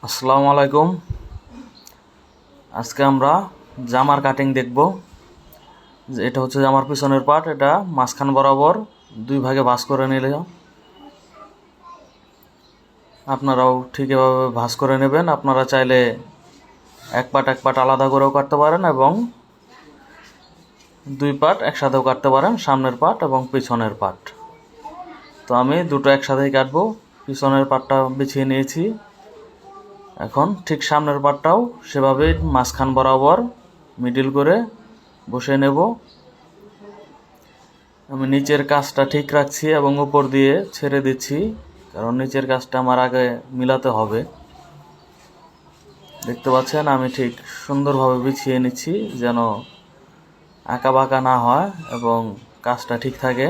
আসসালামু আলাইকুম। আজকে আমরা জামার কাটিং দেখব। এটা হচ্ছে জামার পিছনের পার্ট। এটা মাঝখান বরাবর দুই ভাগে ভাঁজ করে নিলে আপনারাও ঠিক এভাবে ভাঁজ করে নেবেন। আপনারা চাইলে এক পার্ট আলাদা করেও কাটতে পারেন এবং দুই পার্ট একসাথেও কাটতে পারেন, সামনের পার্ট এবং পিছনের পার্ট। তো আমি দুটো একসাথেই কাটবো। পিছনের পার্টটা বিছিয়ে নিয়েছি। এখন ঠিক সামনের পার্টটাও সেভাবেই মাঝখান বরাবর মিডিল করে বসিয়ে নেব। আমি নিচের কাজটা ঠিক রাখছি এবং উপর দিয়ে ছেড়ে দিচ্ছি, কারণ নিচের কাজটা আমার আগে মিলাতে হবে। দেখতে পাচ্ছেন আমি ঠিক সুন্দরভাবে বিছিয়ে নিচ্ছি যেন আঁকা বাঁকা না হয় এবং কাজটা ঠিক থাকে।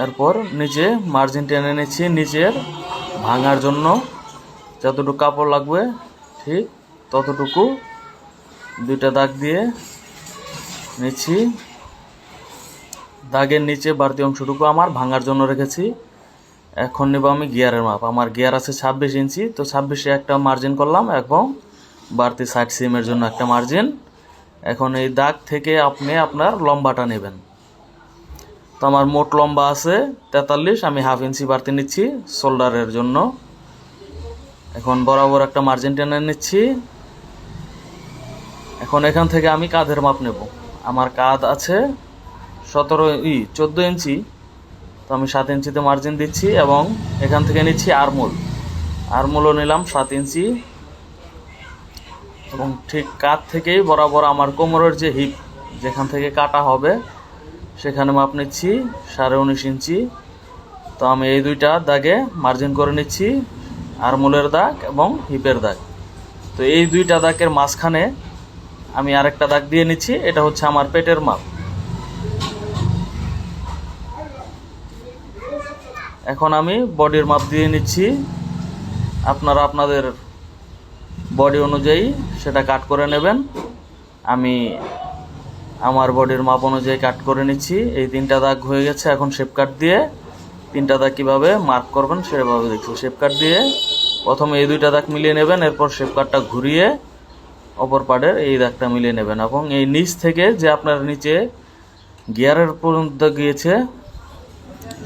এরপর নিচে মার্জিন টেনে নিচ্ছি নিচের ভাঙার জন্য। যতটুকু কাপড় লাগবে ঠিক ততটুকু দুইটা দাগ দিয়ে নিচ্ছি। দাগের নিচে বাড়তি অংশটুকু আমার ভাঙার জন্য রেখেছি। এখন নেব আমি গিয়ারের মাপ। আমার গিয়ার আছে 26 ইঞ্চি, তো 26-এ একটা মার্জিন করলাম এবং বাড়তি সাইড সিমের জন্য একটা মার্জিন। এখন এই দাগ থেকে আপনি আপনার লম্বাটা নেবেন। তো আমার মোট লম্বা আছে 43, আমি হাফ ইঞ্চি বাড়তি নিচ্ছি শোল্ডারের জন্য। এখন বরাবর একটা মার্জিন টেনে নিচ্ছি। এখন এখান থেকে আমি কাঁধের মাপ নেব। আমার কাঁধ আছে 14 ইঞ্চি, তো আমি 7 ইঞ্চিতে মার্জিন দিচ্ছি এবং এখান থেকে নিচ্ছি আরমোলও নিলাম 7 ইঞ্চি এবং ঠিক কাঁধ থেকেই বরাবর আমার কোমরের যে হিপ যেখান থেকে কাটা হবে সেখানে মাপ নিচ্ছি 19.5 ইঞ্চি। তো আমি এই দুইটা দাগে মার্জিন করে নিচ্ছি, আরমোলের দাগ এবং হিপের দাগ। তো এই দুইটা দাগের মাঝখানে আমি আরেকটা দাগ দিয়ে নিচ্ছি, এটা হচ্ছে আমার পেটের মাপ। এখন আমি বডির মাপ দিয়ে নিচ্ছি। আপনারা আপনাদের বডি অনুযায়ী সেটা কাট করে নেবেন। আমি আমার বডির মাপ অনুযায়ী কাট করে নিচ্ছি। এই 3টা দাগ হয়ে গেছে। এখন শেপ কাট দিয়ে 3টা দাগ কীভাবে মার্ক করবেন সেভাবে দেখছি। শেপ কাট দিয়ে প্রথমে এই 2টা দাগ মিলিয়ে নেবেন, এরপর শেপ কাটটা ঘুরিয়ে অপর পাড়ের এই দাগটা মিলিয়ে নেবেন এবং এই নিচ থেকে যে আপনার নিচে গিয়ারের পর্যন্ত গিয়েছে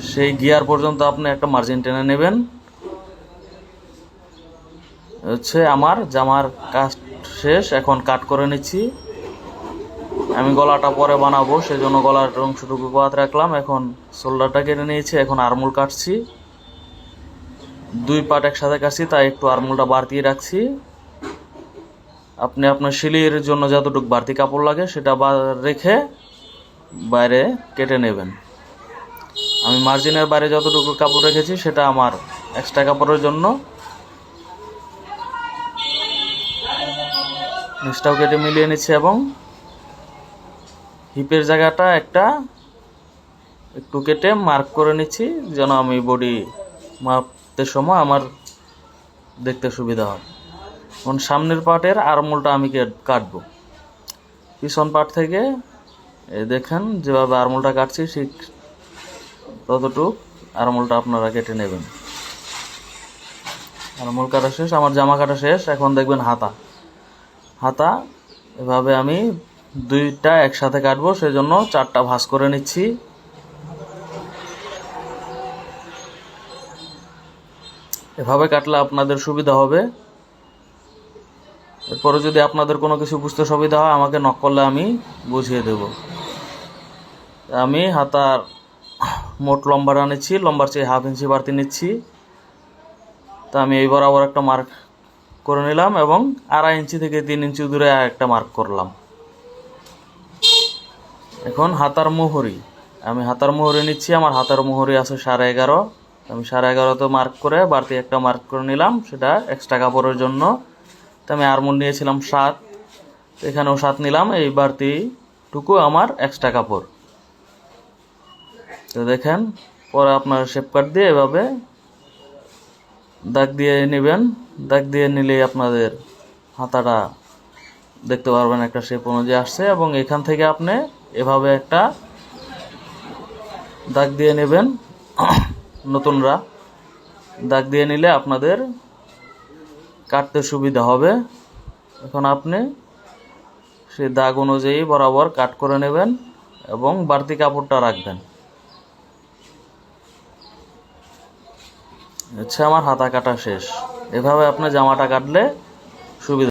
সেই গিয়ার পর্যন্ত আপনি একটা মার্জিন টেনে নেবেন। হচ্ছে আমার জামার কাজ শেষ। এখন কাট করে নিচ্ছি। আমি গলাটা পরে বানাবো, সেজন্য গলার অংশটুকু বাদ রাখলাম। এখন শোল্ডারটা কেটে নিয়েছি। এখন আরমোল কাটছি। দুই পার্ট একসাথে কাটছি, তাই একটু আরমোলটা বাড়তি রাখছি। আপনি আপনার সিলির জন্য যতটুকু বাড়তি কাপড় লাগে সেটা রেখে বাইরে কেটে নেবেন। আমি মার্জিনের বাইরে যতটুকু কাপড় রেখেছি সেটা আমার এক্সট্রা কাপড়ের জন্য। নিচটাও কেটে মিলিয়ে নিচ্ছি এবং হিপের জায়গাটা একটু কেটে মার্ক করে নিচ্ছি যেন আমি বডি মাপতে সময় আমার দেখতে সুবিধা হয়। এখন সামনের পার্টের আরমোলটা আমি কাটবো। পিছন পার্ট থেকে দেখেন যেভাবে আরমোলটা কাটছি ঠিক ততটুক আরমোলটা আপনারা কেটে নেবেন। আরমোল কাটা শেষ, আমার জামা কাটা শেষ। এখন দেখবেন হাতা এভাবে আমি দুইটা একসাথে কাটবো, সেজন্য 4টা ভাঁজ করে নিচ্ছি। এভাবে কাটলে আপনাদের সুবিধা হবে। এরপরে যদি আপনাদের কোনো কিছু বুঝতে সুবিধা হয় আমাকে নক করলে আমি বুঝিয়ে দেব। আমি হাতার মোট লম্বাটা নিচ্ছি, লম্বার চেয়ে হাফ ইঞ্চি বাড়তি নিচ্ছি। তা আমি এই বরাবর একটা মার্ক করে নিলাম এবং 2.5 ইঞ্চি থেকে 3 ইঞ্চি দূরে একটা মার্ক করলাম। এখন আমি হাতার মোহরি নিচ্ছি। আমার হাতার মোহরি আছে 11.5। আমি 11.5 মার্ক করে বাড়তি একটা মার্ক করে নিলাম, সেটা এক্সট্রা কাপড়ের জন্য। তো আমি আরমোল নিয়েছিলাম 7, এখানেও 7 নিলাম। এই বাড়তিটুকু আমার এক্সট্রা কাপড়। তো দেখেন পরে আপনার শেপ কাট দিয়ে এভাবে দাগ দিয়ে নেবেন। দাগ দিয়ে নিলেই আপনাদের হাতাটা দেখতে পারবেন একটা শেপ অনুযায়ী আসছে। এবং এখান থেকে আপনি এভাবে একটা দাগ দিয়ে নেবেন। নতুনরা দাগ দিয়ে নিলে আপনাদের কাটতে সুবিধা হবে। এখন আপনি সেই দাগ অনুযায়ী বরাবর কাট করে নেবেন এবং বাড়তি কাপড়টা রাখবেন। হচ্ছে আমার হাতা কাটা শেষ। এভাবে আপনি জামাটা কাটলে